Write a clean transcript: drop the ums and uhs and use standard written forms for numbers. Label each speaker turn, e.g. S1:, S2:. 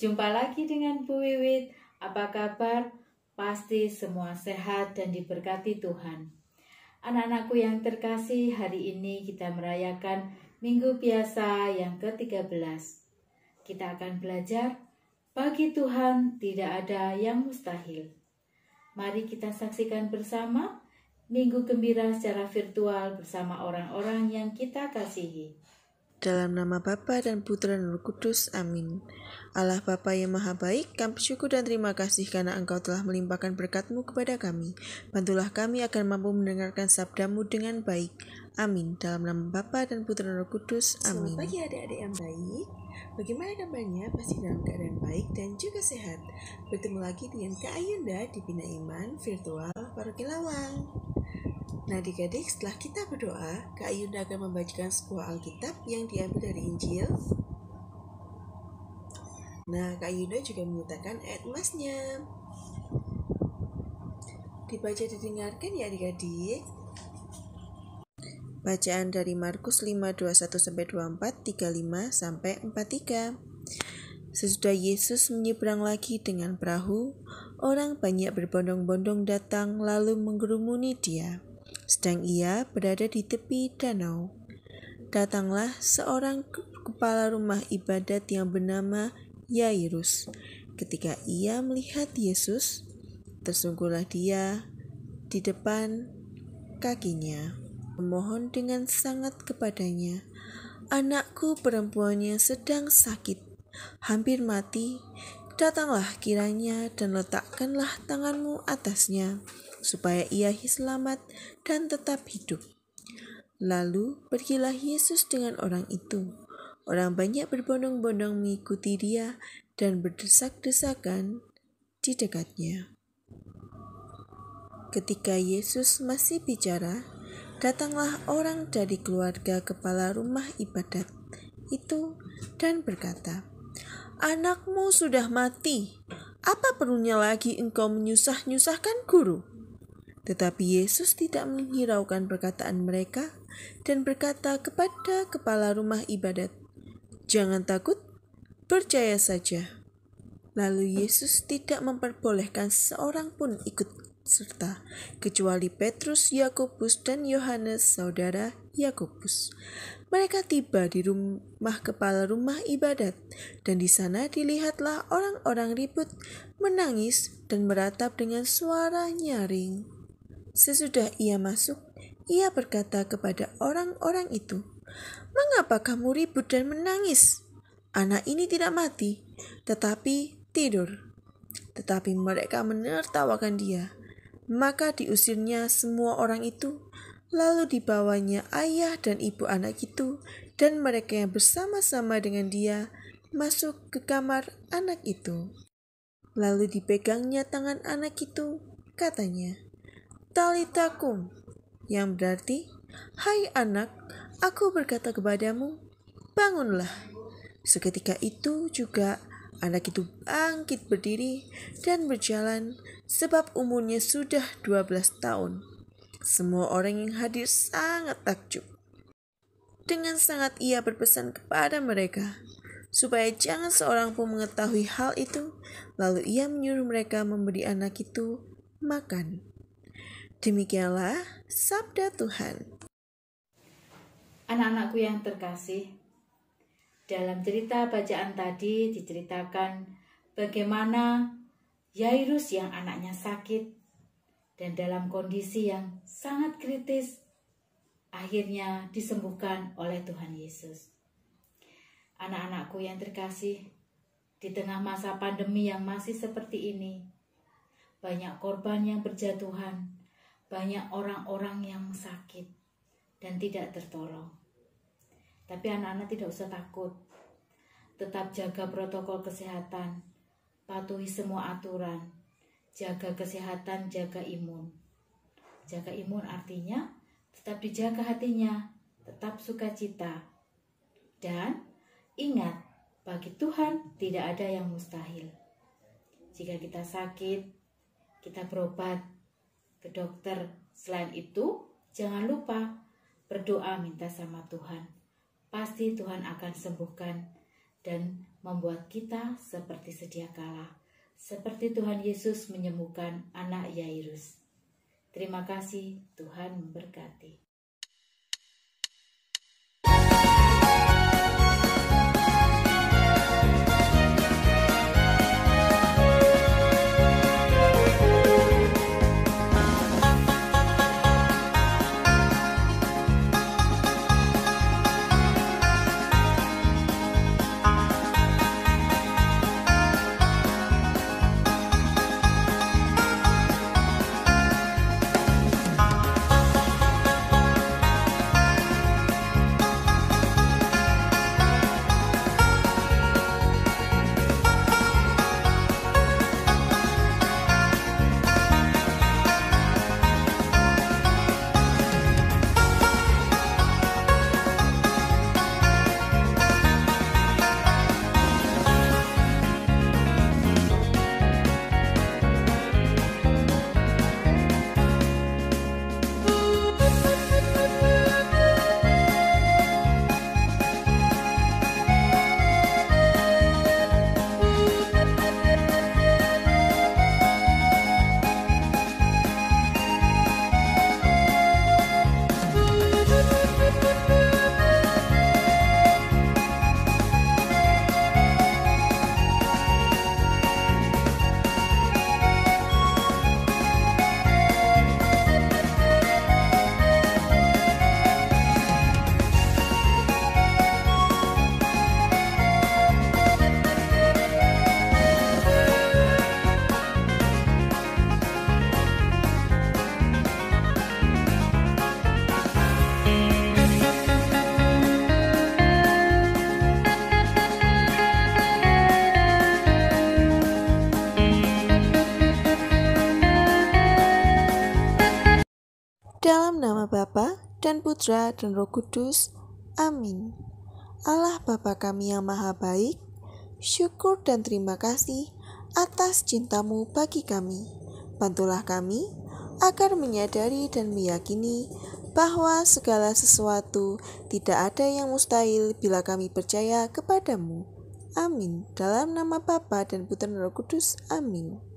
S1: Jumpa lagi dengan Bu Wiwit. Apa kabar? Pasti semua sehat dan diberkati Tuhan. Anak-anakku yang terkasih, hari ini kita merayakan Minggu Biasa yang ke-13. Kita akan belajar, bagi Tuhan tidak ada yang mustahil. Mari kita saksikan bersama Minggu Gembira secara virtual bersama orang-orang yang kita kasihi.
S2: Dalam nama Bapa dan Putra dan Roh Kudus, amin. Allah Bapa yang Maha Baik, kami bersyukur dan terima kasih karena Engkau telah melimpahkan berkat-Mu kepada kami. Bantulah kami agar mampu mendengarkan sabda-Mu dengan baik. Amin. Dalam nama Bapa dan Putra dan Roh Kudus, amin.
S3: Selamat pagi adik-adik yang baik. Bagaimana kabarnya? Pasti dalam keadaan baik dan juga sehat. Bertemu lagi dengan Kak Ayunda di Bina Iman Virtual Paroki Lawang. Nah adik-adik, setelah kita berdoa, Kak Ayunda akan membacakan sebuah Alkitab yang diambil dari Injil. Nah, Kak Ayunda juga menyertakan ayat emasnya. Dibaca didengarkan ya adik-adik.
S2: Bacaan dari Markus 5:21-24, 35-43. Sesudah Yesus menyeberang lagi dengan perahu, orang banyak berbondong-bondong datang lalu menggerumuni Dia. Sedang Ia berada di tepi danau. Datanglah seorang kepala rumah ibadat yang bernama Yairus. Ketika ia melihat Yesus, tersungkurlah dia di depan kakinya, memohon dengan sangat kepadanya, "Anakku perempuan yang sedang sakit, hampir mati, datanglah kiranya dan letakkanlah tanganmu atasnya, supaya ia selamat dan tetap hidup." Lalu pergilah Yesus dengan orang itu. Orang banyak berbondong-bondong mengikuti Dia dan berdesak-desakan di dekatnya. Ketika Yesus masih bicara, datanglah orang dari keluarga kepala rumah ibadat itu dan berkata, "Anakmu sudah mati. Apa perlunya lagi engkau menyusah-nyusahkan guru?" Tetapi Yesus tidak menghiraukan perkataan mereka dan berkata kepada kepala rumah ibadat, "Jangan takut, percaya saja." Lalu Yesus tidak memperbolehkan seorang pun ikut serta, kecuali Petrus, Yakobus, dan Yohanes, saudara Yakobus. Mereka tiba di rumah kepala rumah ibadat, dan di sana dilihatlah orang-orang ribut, menangis, dan meratap dengan suara nyaring. Sesudah ia masuk, ia berkata kepada orang-orang itu, "Mengapa kamu ribut dan menangis? Anak ini tidak mati, tetapi tidur." Tetapi mereka menertawakan dia. Maka diusirnya semua orang itu, lalu dibawanya ayah dan ibu anak itu, dan mereka yang bersama-sama dengan dia masuk ke kamar anak itu. Lalu dipegangnya tangan anak itu, katanya, "Talita kum," yang berarti, "Hai anak, aku berkata kepadamu, bangunlah." Seketika itu juga anak itu bangkit berdiri dan berjalan, sebab umurnya sudah 12 tahun. Semua orang yang hadir sangat takjub. Dengan sangat ia berpesan kepada mereka, supaya jangan seorang pun mengetahui hal itu, lalu ia menyuruh mereka memberi anak itu makan. Demikianlah sabda Tuhan.
S1: Anak-anakku yang terkasih, dalam cerita bacaan tadi diceritakan bagaimana Yairus yang anaknya sakit dan dalam kondisi yang sangat kritis akhirnya disembuhkan oleh Tuhan Yesus. Anak-anakku yang terkasih, di tengah masa pandemi yang masih seperti ini, banyak korban yang berjatuhan, banyak orang-orang yang sakit dan tidak tertolong. Tapi anak-anak tidak usah takut. Tetap jaga protokol kesehatan, patuhi semua aturan, jaga kesehatan, jaga imun. Jaga imun artinya tetap dijaga hatinya, tetap sukacita. Dan ingat, bagi Tuhan tidak ada yang mustahil. Jika kita sakit, kita berobat ke dokter. Selain itu, jangan lupa berdoa minta sama Tuhan. Pasti Tuhan akan sembuhkan dan membuat kita seperti sedia kala, seperti Tuhan Yesus menyembuhkan anak Yairus. Terima kasih, Tuhan memberkati.
S2: Dalam nama Bapa dan Putra dan Roh Kudus. Amin. Allah Bapa kami yang maha baik, syukur dan terima kasih atas cintamu bagi kami. Bantulah kami agar menyadari dan meyakini bahwa segala sesuatu tidak ada yang mustahil bila kami percaya kepadamu. Amin. Dalam nama Bapa dan Putra dan Roh Kudus. Amin.